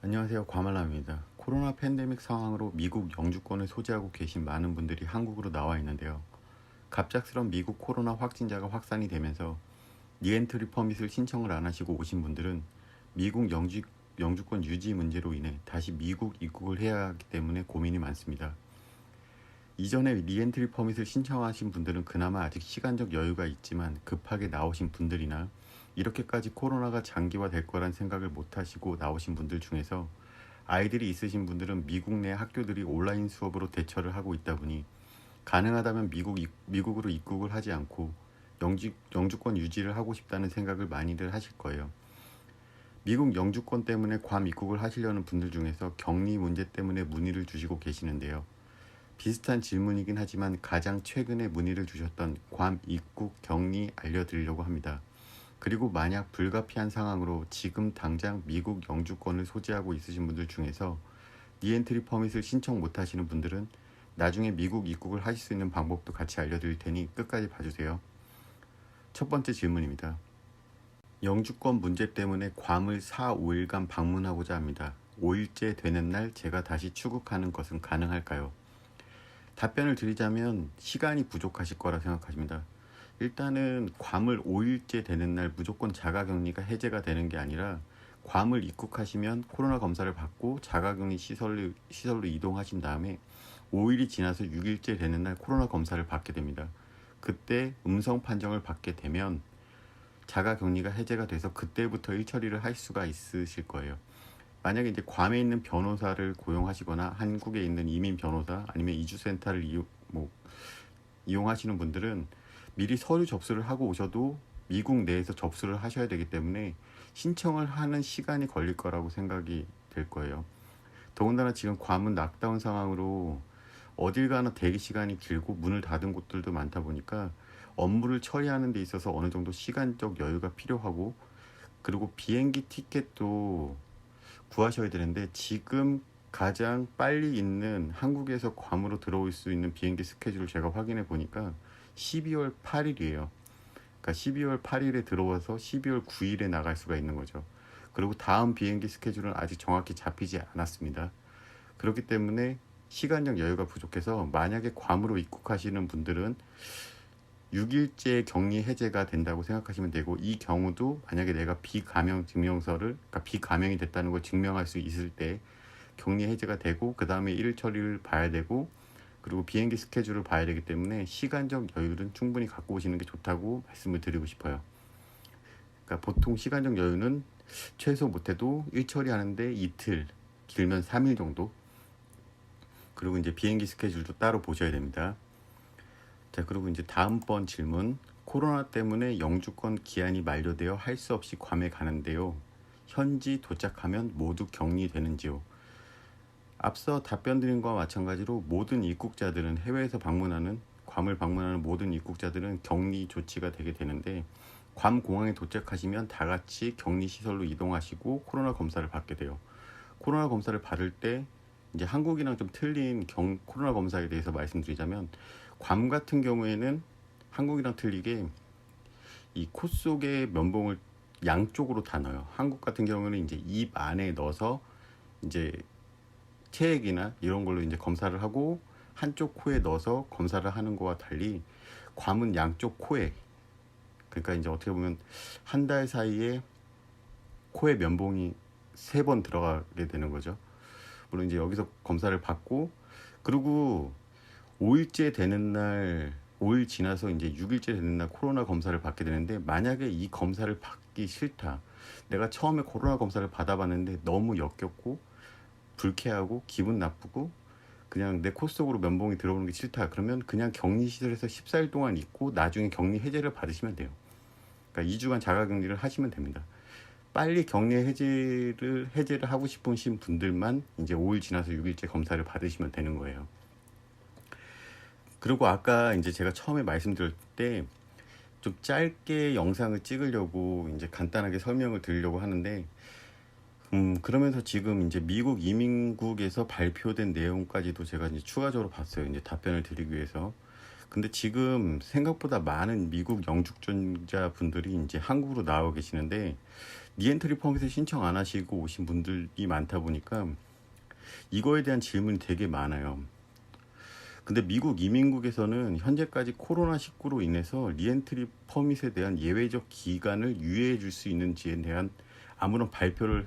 안녕하세요. 과말람입니다. 코로나 팬데믹 상황으로 미국 영주권을 소지하고 계신 많은 분들이 한국으로 나와 있는데요. 갑작스런 미국 코로나 확진자가 확산이 되면서 리엔트리 퍼밋을 신청을 안 하시고 오신 분들은 미국 영주권 유지 문제로 인해 다시 미국 입국을 해야 하기 때문에 고민이 많습니다. 이전에 리엔트리 퍼밋을 신청하신 분들은 그나마 아직 시간적 여유가 있지만 급하게 나오신 분들이나 이렇게까지 코로나가 장기화될 거란 생각을 못 하시고 나오신 분들 중에서 아이들이 있으신 분들은 미국 내 학교들이 온라인 수업으로 대처를 하고 있다 보니 가능하다면 미국으로 입국을 하지 않고 영주권 유지를 하고 싶다는 생각을 많이들 하실 거예요. 미국 영주권 때문에 괌 입국을 하시려는 분들 중에서 격리 문제 때문에 문의를 주시고 계시는데요. 비슷한 질문이긴 하지만 가장 최근에 문의를 주셨던 괌 입국 격리 알려드리려고 합니다. 그리고 만약 불가피한 상황으로 지금 당장 미국 영주권을 소지하고 있으신 분들 중에서 리엔트리 퍼밋을 신청 못 하시는 분들은 나중에 미국 입국을 하실 수 있는 방법도 같이 알려드릴 테니 끝까지 봐주세요. 첫 번째 질문입니다. 영주권 문제 때문에 괌을 4, 5일간 방문하고자 합니다. 5일째 되는 날 제가 다시 출국하는 것은 가능할까요? 답변을 드리자면 시간이 부족하실 거라 생각하십니다. 일단은 괌을 5일째 되는 날 무조건 자가격리가 해제가 되는 게 아니라 괌을 입국하시면 코로나 검사를 받고 자가격리 시설로 이동하신 다음에 5일이 지나서 6일째 되는 날 코로나 검사를 받게 됩니다. 그때 음성 판정을 받게 되면 자가격리가 해제가 돼서 그때부터 일처리를 할 수가 있으실 거예요. 만약에 이제 괌에 있는 변호사를 고용하시거나 한국에 있는 이민 변호사 아니면 이주센터를 이용하시는 분들은 미리 서류 접수를 하고 오셔도 미국 내에서 접수를 하셔야 되기 때문에 신청을 하는 시간이 걸릴 거라고 생각이 될 거예요. 더군다나 지금 괌은 락다운 상황으로 어딜 가나 대기 시간이 길고 문을 닫은 곳들도 많다 보니까 업무를 처리하는 데 있어서 어느 정도 시간적 여유가 필요하고, 그리고 비행기 티켓도 구하셔야 되는데 지금 가장 빨리 있는 한국에서 괌으로 들어올 수 있는 비행기 스케줄을 제가 확인해 보니까 12월 8일이에요. 그러니까 12월 8일에 들어와서 12월 9일에 나갈 수가 있는 거죠. 그리고 다음 비행기 스케줄은 아직 정확히 잡히지 않았습니다. 그렇기 때문에 시간적 여유가 부족해서 만약에 괌으로 입국하시는 분들은 6일째 격리 해제가 된다고 생각하시면 되고, 이 경우도 만약에 내가 비감염 증명서를, 그러니까 비감염이 됐다는 걸 증명할 수 있을 때 격리 해제가 되고, 그 다음에 일 처리를 봐야 되고, 그리고 비행기 스케줄을 봐야 되기 때문에 시간적 여유는 충분히 갖고 오시는 게 좋다고 말씀을 드리고 싶어요. 그러니까 보통 시간적 여유는 최소 못해도 일 처리하는데 이틀, 길면 3일 정도. 그리고 이제 비행기 스케줄도 따로 보셔야 됩니다. 자, 그리고 이제 다음번 질문. 코로나 때문에 영주권 기한이 만료되어 할 수 없이 괌에 가는데요. 현지 도착하면 모두 격리되는지요? 앞서 답변 드린 것과 마찬가지로 모든 입국자들은 해외에서 괌을 방문하는 모든 입국자들은 격리 조치가 되게 되는데, 괌 공항에 도착하시면 다 같이 격리 시설로 이동하시고 코로나 검사를 받게 돼요. 코로나 검사를 받을 때 이제 한국이랑 좀 틀린 코로나 검사에 대해서 말씀드리자면, 괌 같은 경우에는 한국이랑 틀리게 이 코 속에 면봉을 양쪽으로 다 넣어요. 한국 같은 경우는 이제 입 안에 넣어서 이제 체액이나 이런 걸로 이제 검사를 하고 한쪽 코에 넣어서 검사를 하는 거와 달리 괌은 양쪽 코에, 그러니까 이제 어떻게 보면 한 달 사이에 코에 면봉이 3번 들어가게 되는 거죠. 물론 이제 여기서 검사를 받고, 그리고 5일째 되는 날, 5일 지나서 이제 6일째 되는 날 코로나 검사를 받게 되는데, 만약에 이 검사를 받기 싫다, 내가 처음에 코로나 검사를 받아봤는데 너무 역겹고 불쾌하고 기분 나쁘고 그냥 내 코 속으로 면봉이 들어오는 게 싫다, 그러면 그냥 격리시설에서 14일 동안 있고 나중에 격리 해제를 받으시면 돼요. 그러니까 2주간 자가격리를 하시면 됩니다. 빨리 격리 해제를 하고 싶으신 분들만 이제 5일 지나서 6일째 검사를 받으시면 되는 거예요. 그리고 아까 이제 제가 처음에 말씀드릴 때 좀 짧게 영상을 찍으려고 이제 간단하게 설명을 드리려고 하는데, 그러면서 지금 이제 미국 이민국에서 발표된 내용까지도 제가 이제 추가적으로 봤어요. 이제 답변을 드리기 위해서. 근데 지금 생각보다 많은 미국 영주권자 분들이 이제 한국으로 나와 계시는데, 리엔트리 퍼밋을 신청 안 하시고 오신 분들이 많다 보니까 이거에 대한 질문이 되게 많아요. 근데 미국 이민국에서는 현재까지 코로나19로 인해서 리엔트리 퍼밋에 대한 예외적 기간을 유예해 줄 수 있는지에 대한 아무런 발표를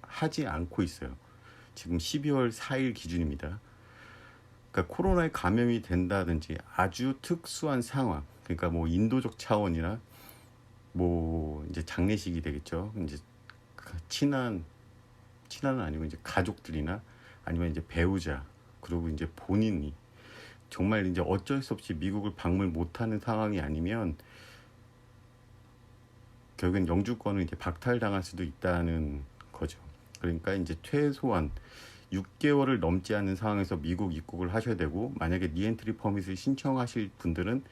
하지 않고 있어요. 지금 12월 4일 기준입니다. 그러니까 코로나에 감염이 된다든지 아주 특수한 상황, 그러니까 뭐 인도적 차원이나 뭐 이제 장례식이 되겠죠. 이제 친한은 아니고 이제 가족들이나 아니면 이제 배우자, 그리고 이제 본인이 정말 이제 어쩔 수 없이 미국을 방문 못하는 상황이 아니면 결국엔 영주권을 이제 박탈당할 수도 있다는 거죠. 그러니까 이제 최소한 6개월을 넘지 않는 상황에서 미국 입국을 하셔야 되고, 만약에 리엔트리 퍼밋을 신청하실 분들은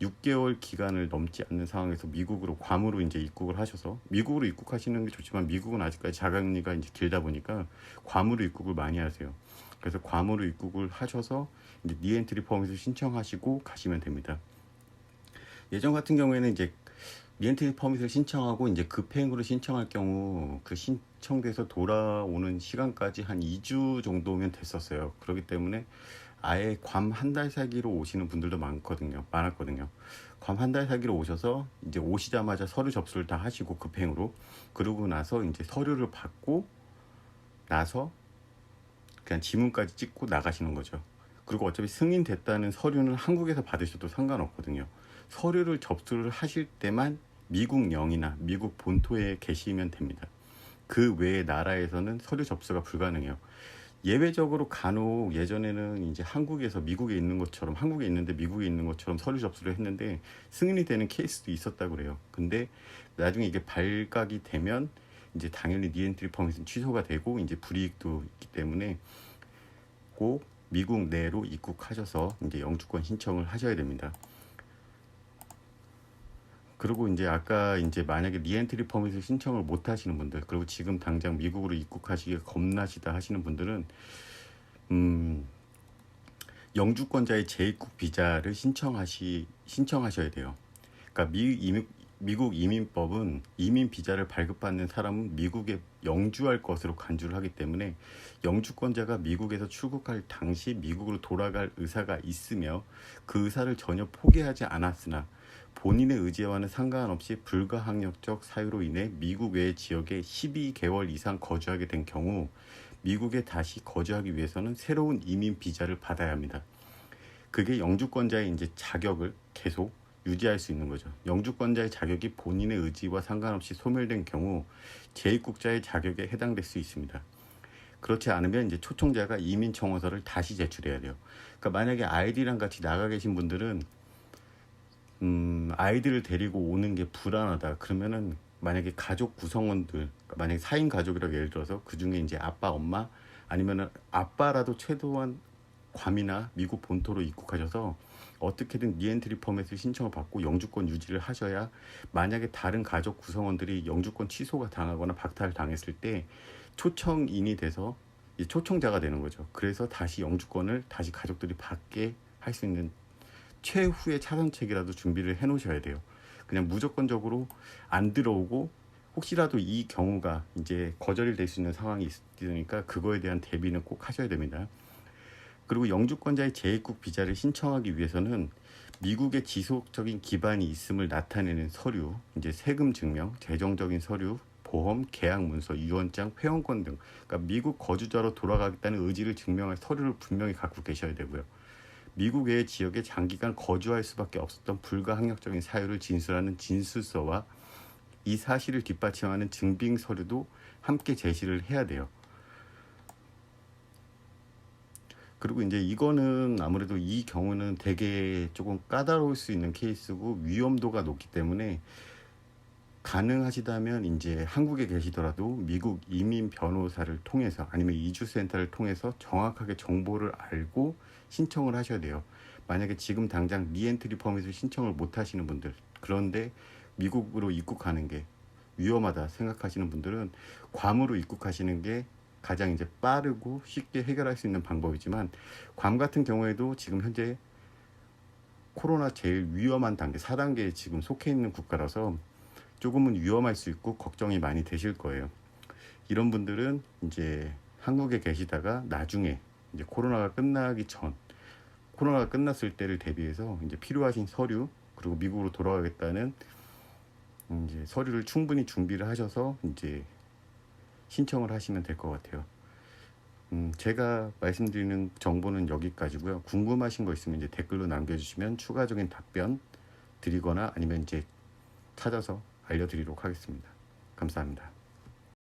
6개월 기간을 넘지 않는 상황에서 미국으로 괌으로 이제 입국을 하셔서, 미국으로 입국하시는 게 좋지만 미국은 아직까지 자가격리가 이제 길다 보니까 괌으로 입국을 많이 하세요. 그래서 괌으로 입국을 하셔서 이제 리엔트리 퍼밋을 신청하시고 가시면 됩니다. 예전 같은 경우에는 이제 리엔트리 퍼밋을 신청하고 이제 급행으로 신청할 경우 그 신청돼서 돌아오는 시간까지 한 2주 정도면 됐었어요. 그렇기 때문에 아예 괌 한 달 살기로 오시는 분들도 많았거든요. 괌 한 달 살기로 오셔서 이제 오시자마자 서류 접수를 다 하시고 급행으로, 그러고 나서 이제 서류를 받고 나서 그냥 지문까지 찍고 나가시는 거죠. 그리고 어차피 승인됐다는 서류는 한국에서 받으셔도 상관없거든요. 서류를 접수를 하실 때만 미국령이나 미국 본토에 계시면 됩니다. 그 외의 나라에서는 서류 접수가 불가능해요. 예외적으로 간혹 예전에는 이제 한국에서 미국에 있는 것처럼, 한국에 있는데 미국에 있는 것처럼 서류 접수를 했는데 승인이 되는 케이스도 있었다고 그래요. 근데 나중에 이게 발각이 되면 이제 당연히 리엔트리 퍼밋은 취소가 되고 이제 불이익도 있기 때문에 꼭 미국 내로 입국하셔서 이제 영주권 신청을 하셔야 됩니다. 그리고 이제 아까 이제 만약에 리엔트리 퍼밋을 신청을 못 하시는 분들, 그리고 지금 당장 미국으로 입국하시기 겁나시다 하시는 분들은 영주권자의 재입국 비자를 신청하셔야 돼요. 그러니까 미국 이민법은 이민 비자를 발급받는 사람은 미국에 영주할 것으로 간주를 하기 때문에, 영주권자가 미국에서 출국할 당시 미국으로 돌아갈 의사가 있으며 그 의사를 전혀 포기하지 않았으나 본인의 의지와는 상관없이 불가항력적 사유로 인해 미국 외 지역에 12개월 이상 거주하게 된 경우 미국에 다시 거주하기 위해서는 새로운 이민 비자를 받아야 합니다. 그게 영주권자의 이제 자격을 계속 유지할 수 있는 거죠. 영주권자의 자격이 본인의 의지와 상관없이 소멸된 경우 재입국자의 자격에 해당될 수 있습니다. 그렇지 않으면 이제 초청자가 이민 청원서를 다시 제출해야 돼요. 그러니까 만약에 아이들이랑 같이 나가 계신 분들은 아이들을 데리고 오는 게 불안하다 그러면은, 만약에 가족 구성원들, 그러니까 만약에 4인 가족이라고 예를 들어서 그 중에 이제 아빠, 엄마, 아니면은 아빠라도 최소한 괌이나 미국 본토로 입국하셔서 어떻게든 리엔트리 퍼밋을 신청을 받고 영주권 유지를 하셔야, 만약에 다른 가족 구성원들이 영주권 취소가 당하거나 박탈 당했을 때 초청인이 돼서 초청자가 되는 거죠. 그래서 다시 영주권을 다시 가족들이 받게 할 수 있는 최후의 차선책이라도 준비를 해 놓으셔야 돼요. 그냥 무조건적으로 안 들어오고 혹시라도 이 경우가 이제 거절이 될 수 있는 상황이 있으니까 그거에 대한 대비는 꼭 하셔야 됩니다. 그리고 영주권자의 재입국 비자를 신청하기 위해서는 미국의 지속적인 기반이 있음을 나타내는 서류, 이제 세금 증명, 재정적인 서류, 보험, 계약 문서, 유언장, 회원권 등, 그러니까 미국 거주자로 돌아가겠다는 의지를 증명할 서류를 분명히 갖고 계셔야 되고요. 미국 외의 지역에 장기간 거주할 수밖에 없었던 불가항력적인 사유를 진술하는 진술서와 이 사실을 뒷받침하는 증빙 서류도 함께 제시를 해야 돼요. 그리고 이제 이거는 아무래도 이 경우는 되게 조금 까다로울 수 있는 케이스고 위험도가 높기 때문에, 가능하시다면 이제 한국에 계시더라도 미국 이민 변호사를 통해서 아니면 이주센터를 통해서 정확하게 정보를 알고 신청을 하셔야 돼요. 만약에 지금 당장 리엔트리 퍼밋을 신청을 못 하시는 분들, 그런데 미국으로 입국하는 게 위험하다 생각하시는 분들은 괌으로 입국하시는 게 가장 이제 빠르고 쉽게 해결할 수 있는 방법이지만, 괌 같은 경우에도 지금 현재 코로나 제일 위험한 단계 4단계에 지금 속해 있는 국가라서 조금은 위험할 수 있고 걱정이 많이 되실 거예요. 이런 분들은 이제 한국에 계시다가 나중에 이제 코로나가 끝났을 때를 대비해서 이제 필요하신 서류, 그리고 미국으로 돌아가겠다는 이제 서류를 충분히 준비를 하셔서 이제 신청을 하시면 될 것 같아요. 제가 말씀드리는 정보는 여기까지고요. 궁금하신 거 있으면 이제 댓글로 남겨주시면 추가적인 답변 드리거나 아니면 이제 찾아서 알려드리도록 하겠습니다. 감사합니다.